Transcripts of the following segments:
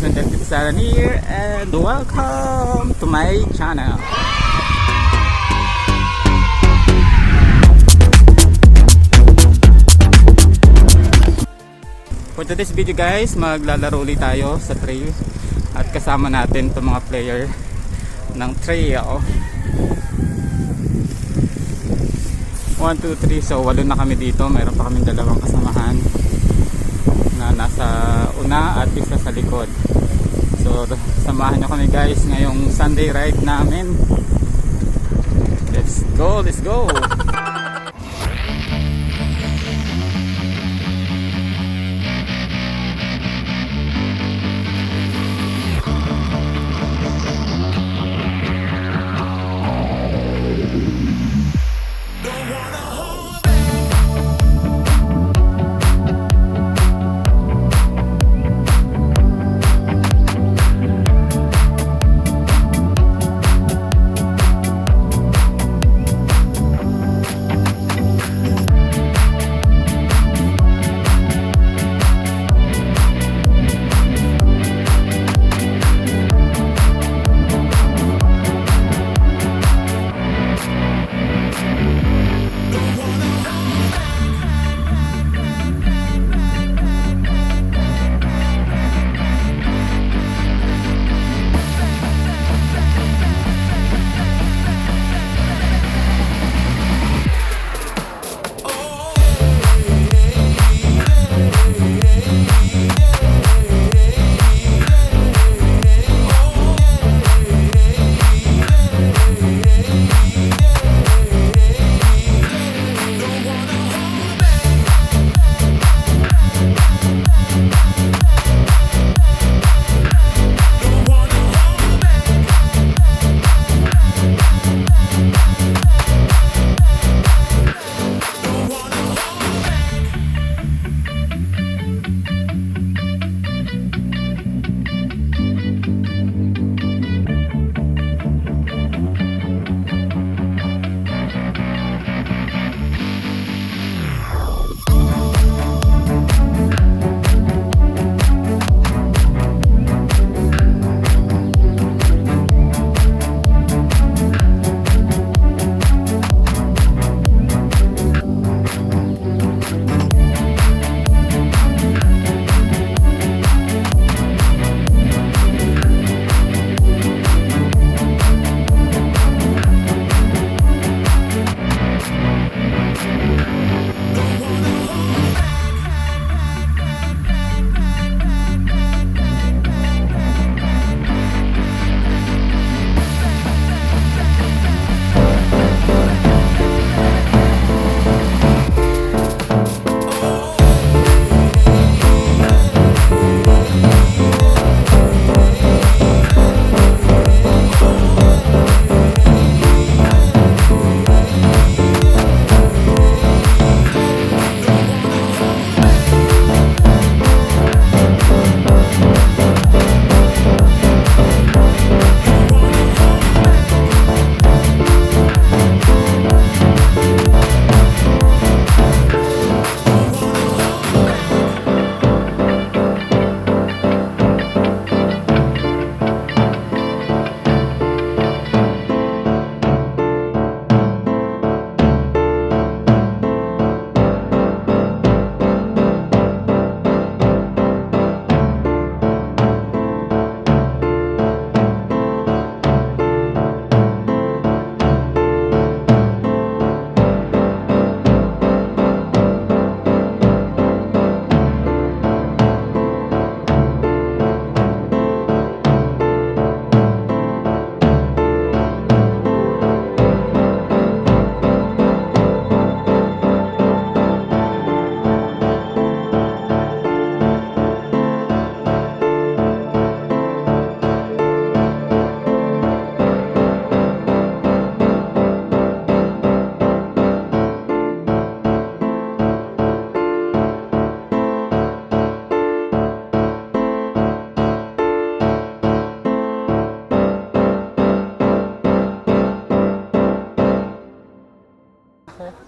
Sundel Pizzaran here and welcome to my channel. For today's video guys, maglalaro ulit tayo sa trail at kasama natin itong mga player ng trail. 1, 2, 3, so 8 na kami dito. Mayroon pa kaming dalawang kasamahan na nasa una at isa sa likod. So samahan nyo kami guys ngayong Sunday ride namin. Let's go, let's go.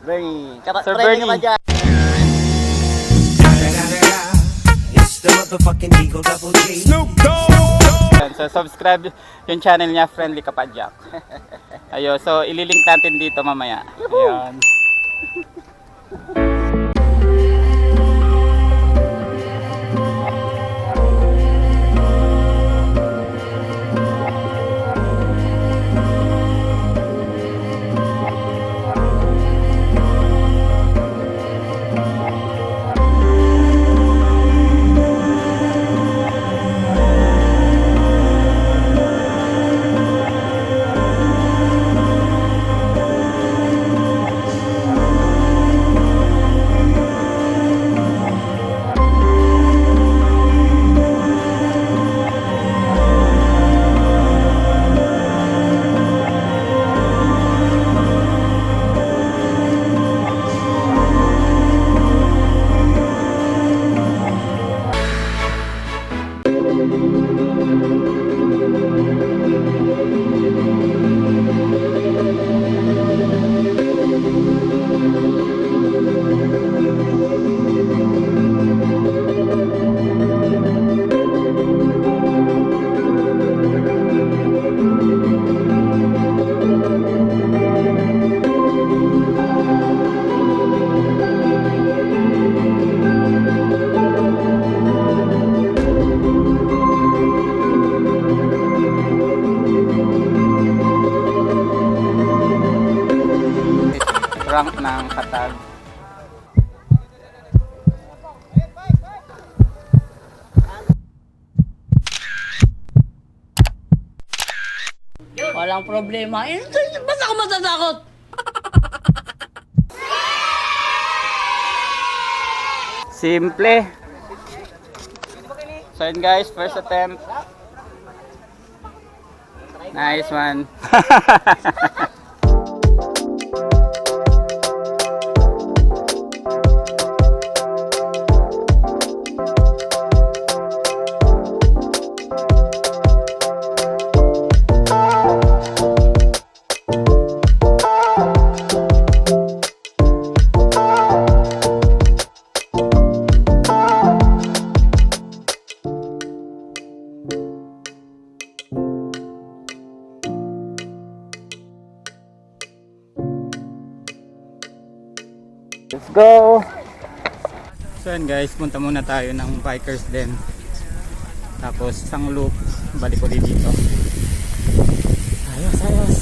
Bernie. Sir Bernie. Ka dyan. It's the motherfucking Eagle Double G. So subscribe yung channel niya, Friendly Kapadyak. Ayun, so ililink natin dito mamaya. Ayun. Rank ng Katag. Walang problema. Ba't ako matatakot? Simple. So yun guys, first attempt. Nice one. Let's go! So yan guys, punta muna tayo ng Bikers Den. Tapos isang loop, balik ulit dito. Ayos, ayos!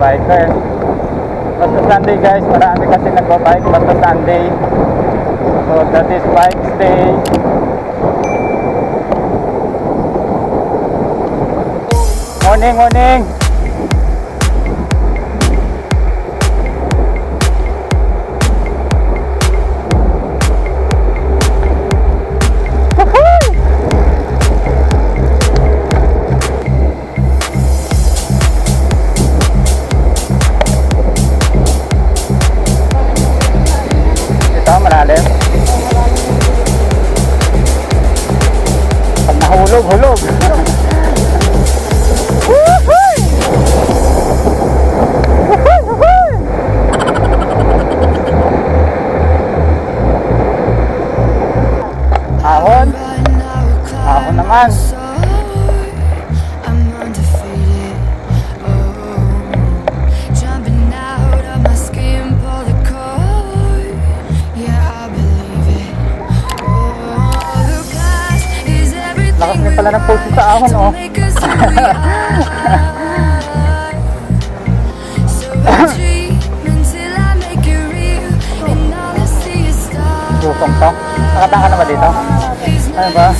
biker. Basta Sunday guys, marami kasi nagbabike basta Sunday. So that is bike day. Morning, morning. Ito, malalim. Pag nahulog, hulog. Woohoo! Woohoo! Ahon. Ahon naman. I'm undefeated. Oh, jumping out of my skin, pull the cord. Yeah, I believe it. Oh, the past is everything. Lakas din pala ng pulso sa ahon, oh. Make us who we are. So I dream until I make it real, and all I see is stars. Dukong to. Nakataka na ba dito? Ano ba?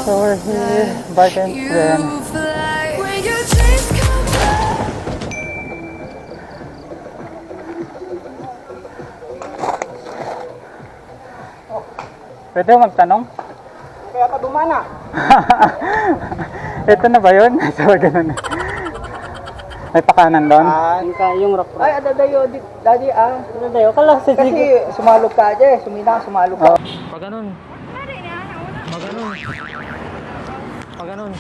So we're here, bike and friend. Pwede mo magtanong? Kaya ka dumana. Ito na ba yun? So, ganun. May pakanan doon? Yung rock. Ay, adadayo, daddy, Adadayo, kala sa kasi sumalog ka dyan, sumalog ka. Pag ganun. Pag ganun.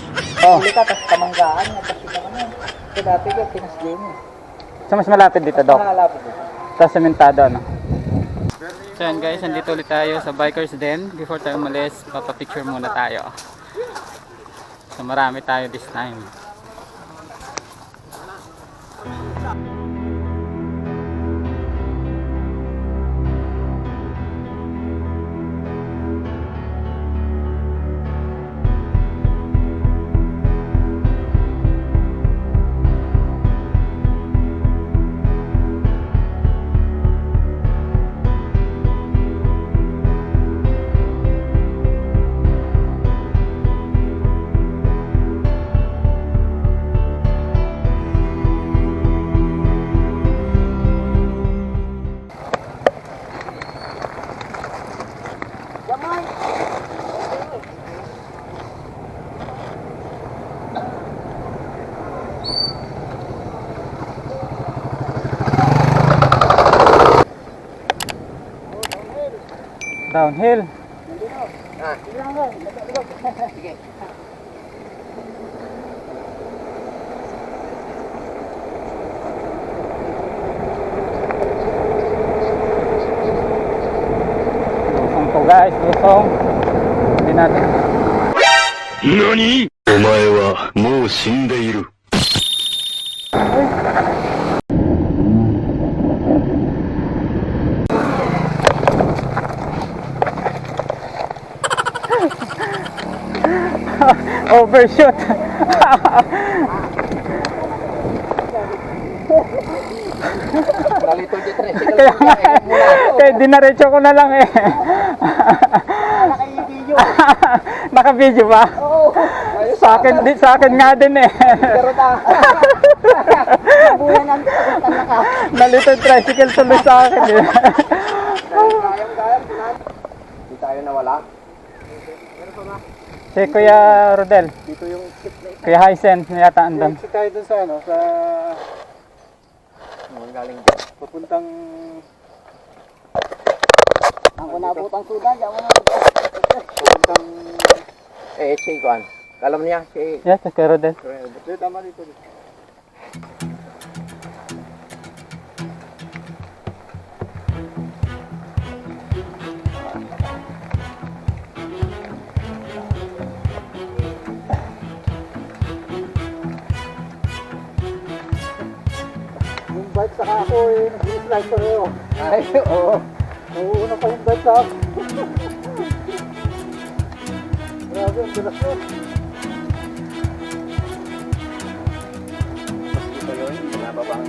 Oh. Huli ka, tapos kamanggaan, tapos ka naman. Kasi dati ka, pinasgay mo. So, mas malapit dito, Doc? Nakalapit mo. Tapos sementado, ano? So yan guys, nandito ulit tayo sa Bikers Den. Before tayo umalis, papapicture muna tayo. So marami tayo this time. Downhill. Lusong to guys, lusong. Hindi natin. 何？お前はもう死んでいる。 Overshoot. Nalito dito rin. Kaya nga, kaya dinaretso ko na lang eh. video. Naka-video ba? Oo. Ayos, Sa akin nga din eh. pero nabuyan ang ka. Nalitong tricycle tuloy sa akin eh. Hindi tayo nawala. Si Kuya Rodel. Dito yung tip na Kuya Hysen, yata andun. Exit tayo dun sa ano, sa galing dyan. papuntang Ang kunaputang sudan, diyan mo na. papuntang Si Kuan. Kalam niya, si... Yes, Kuya Rodel. Dito, tama dito. Yung bike saka ako eh, nag-slide pa kayo. Ay, oo. Nauuna pa yung bike sa ako. Grabe, ang bilas ko. Ito yun, binababang.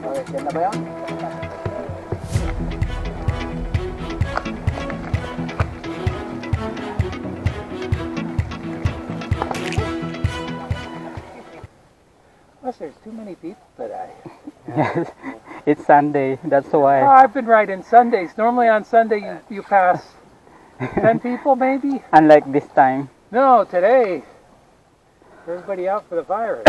Okay, yan na ba yun? Plus, there's too many people today. Yes, it's Sunday, that's why. I've been riding Sundays. Normally on Sunday you pass 10 people maybe. Unlike this time. No, today everybody out for the virus.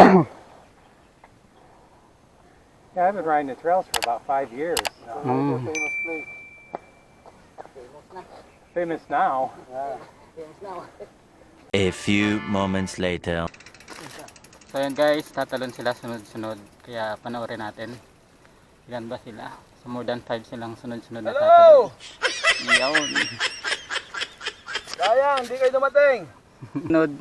Yeah, I've been riding the trails for about 5 years. Mm. Famous place. Famous now. A few moments later. So yun guys, tatalon sila sunod-sunod. Kaya panoorin natin. Ilan ba sila? So more than 5 silang sunod-sunod na tatalon. Yun. Sayang, hindi kayo dumating. Sunod.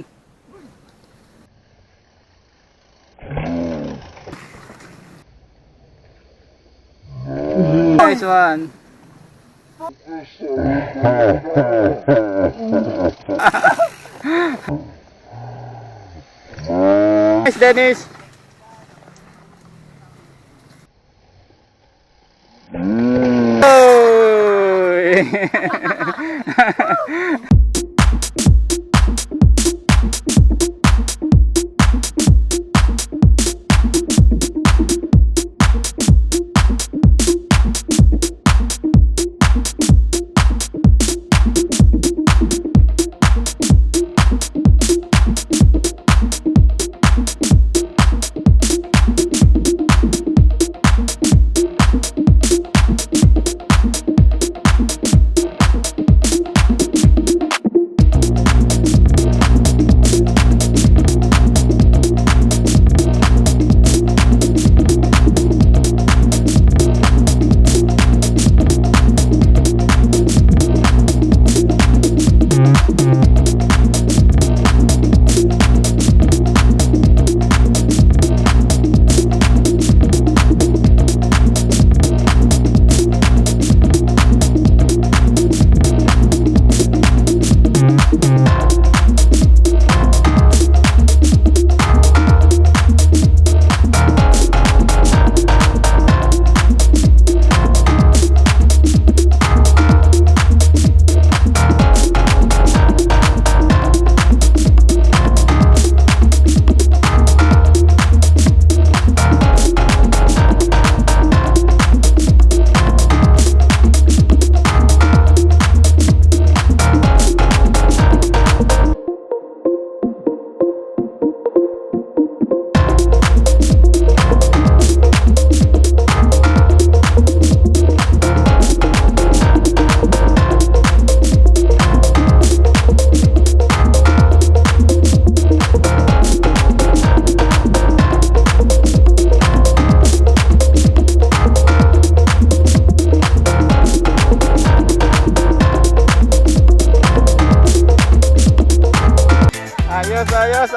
Nice one. Nice, Dennis. Oh!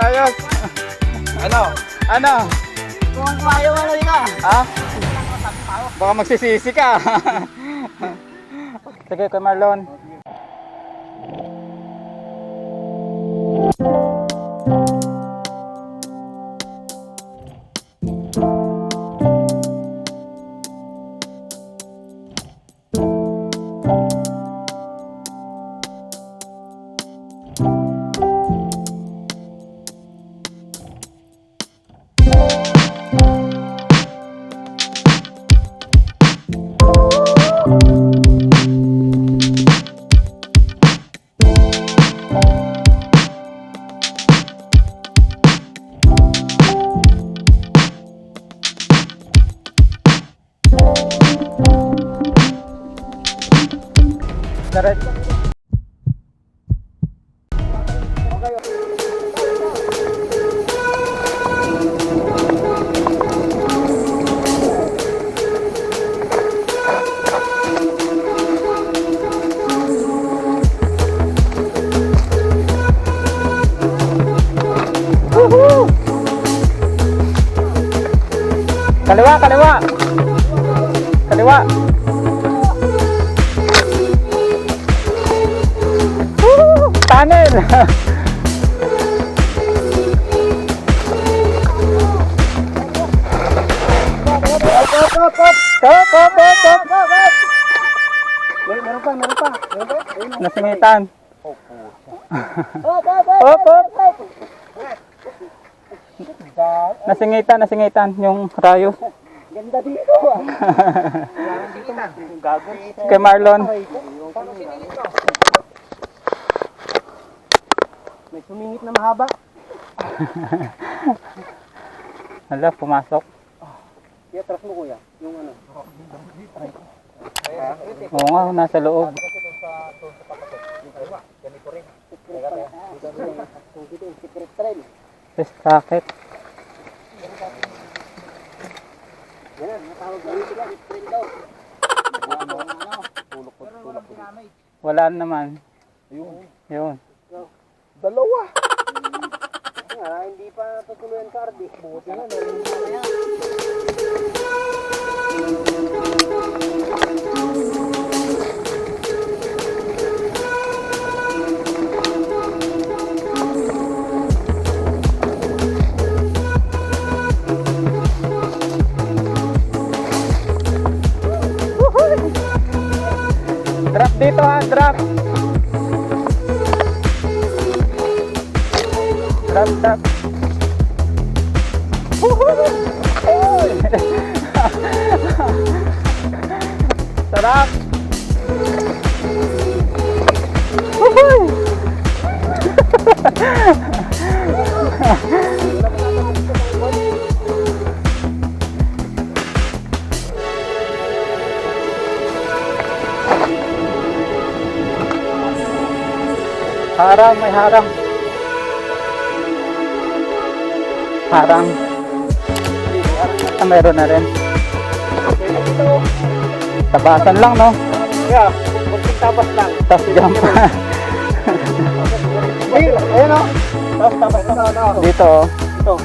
ayos. Ano? Kung ayaw mo na Ha? Baka magsisisi ka. Sige, Kuya Marlon. Diretso. Kaliwa, kaliwa. Kaliwa. Woo! Tunnel. Meron pa. Nasingitan. Hop, hop. Nasingitan yung rayo. Ganda dito ah. Kay Marlon. May sumingit na mahaba. Hala, pumasok. Atras mo kuya. Yung ano. Oo nga, nasa loob. Racket. Wala naman. Yun. Dalawa. Hindi pa tutuloy ang kardi. Buti na. Drop dito ha, drop. Drop. Sarap. Harang, may harang. Harang. Ah, meron na rin. Tabasan lang, no? Yeah, magtabas lang. Tapos jump. Ayun o. Tapos na. Dito, oh. Ito.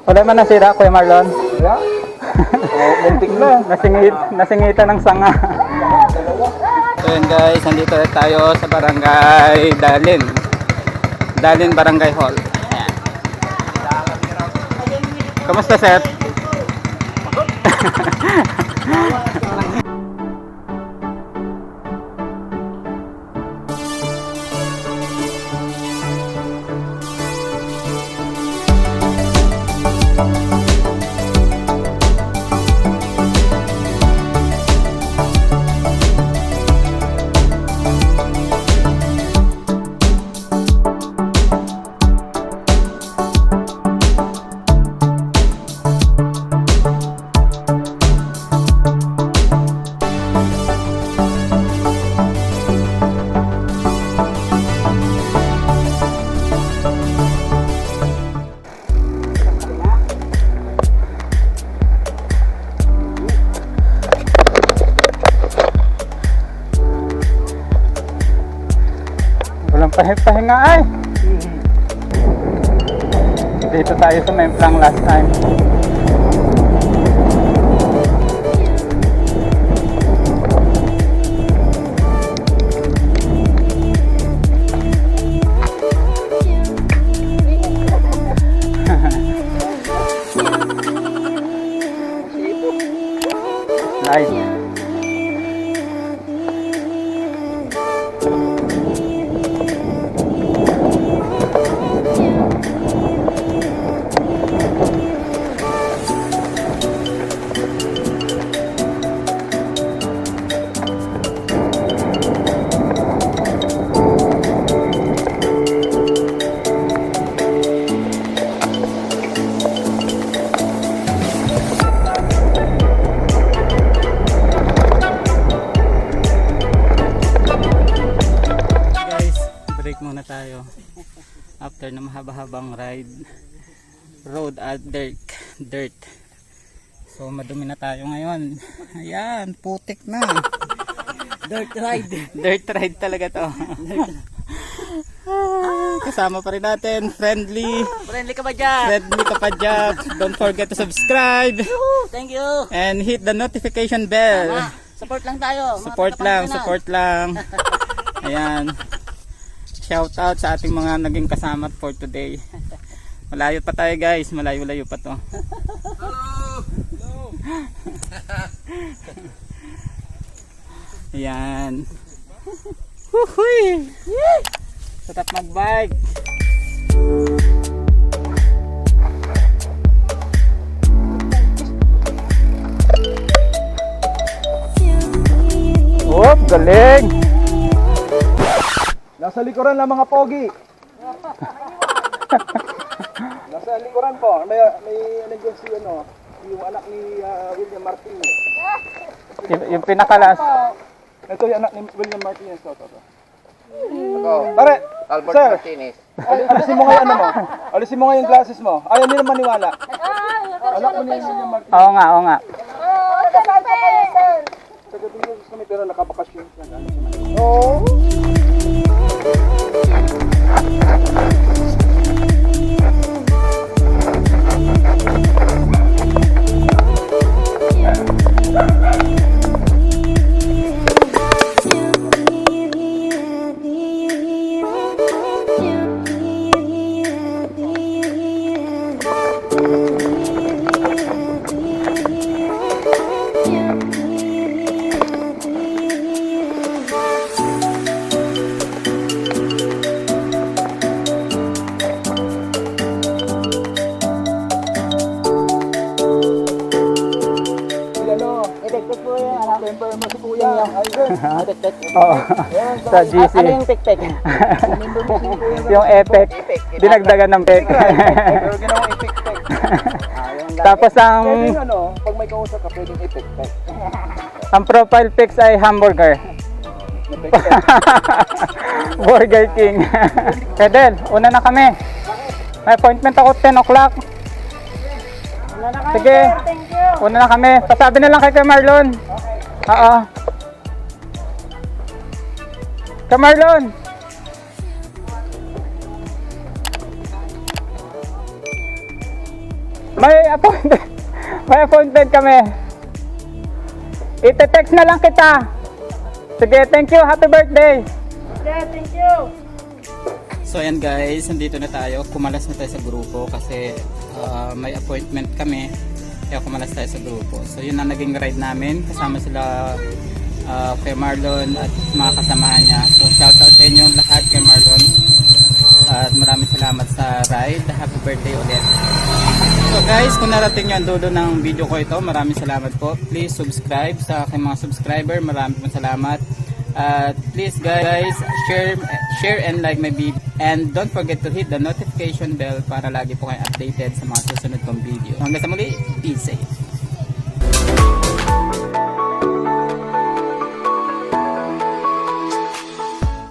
Wala man nasira, Kuya Marlon. Yeah. Muntik na. Nasingitan ng sanga. So yun guys, nandito tayo sa barangay Dalin Barangay Hall. Ayan. Kamusta, sir? Pahinga ay. Dito tayo sa Memplang last time. Nice. na tayo. After na mahaba-habang road at dirt. So madumi na tayo ngayon. Ayan, putik na. Dirt ride. Dirt ride talaga to. Kasama pa rin natin, friendly Friendly ka ba dyan? Friendly Kapadyak. Don't forget to subscribe Thank you. and hit the notification bell. Support lang tayo. mga Support lang, taga-Pangasinan. support lang. Ayan. Shout out sa ating mga naging kasama for today. Malayo pa tayo guys, malayo-layo pa to. Ayan. Huhuy! Sarap mag-bike. Whoop, galing! Nasa likuran lang mga pogi. Nasa likuran po. May nandiyan si yung anak ni William Martinez. Yung pinakalas. Ito yung anak ni William Martinez. Pare, Albert sir, Martinez. Alisin mo nga yung mo. Alisin mo nga yung glasses mo. Ayaw nila maniwala. Anak mo ni William Martinez. Oo nga, oo nga. Sagutin ko kami pero nakabakasyon siya. Oo. Sa GC. Ano yung tek-tek? Yung epic. Dinagdagan ng pek. Pero ginawang ipik-tek. Tapos ang Pag may kausap ka, pwedeng ipik-tek. ang profile pics ay hamburger. Burger King. Kedel, una na kami. May appointment ako 10 o'clock. Sige. Una na kami. Pasabi na lang kay Marlon. Oo. Kay Marlon. May appointment kami. Ite-text na lang kita. Sige, thank you. Happy birthday. Thank you. So ayan guys, nandito na tayo. Kumalas na tayo sa grupo kasi may appointment kami. Kaya kumalas tayo sa grupo. So yun ang naging ride namin. Kasama sila kay Marlon at mga kasamahan niya. So shoutout sa inyo lahat kay Marlon. At maraming salamat sa ride. Happy birthday ulit. So guys, kung narating nyo ang dulo ng video ko ito, maraming salamat po. Please subscribe sa aking mga subscriber. Maraming salamat. Please guys, share and like my video. And don't forget to hit the notification bell para lagi po kayo updated sa mga susunod kong video. Hanggang sa muli, be safe.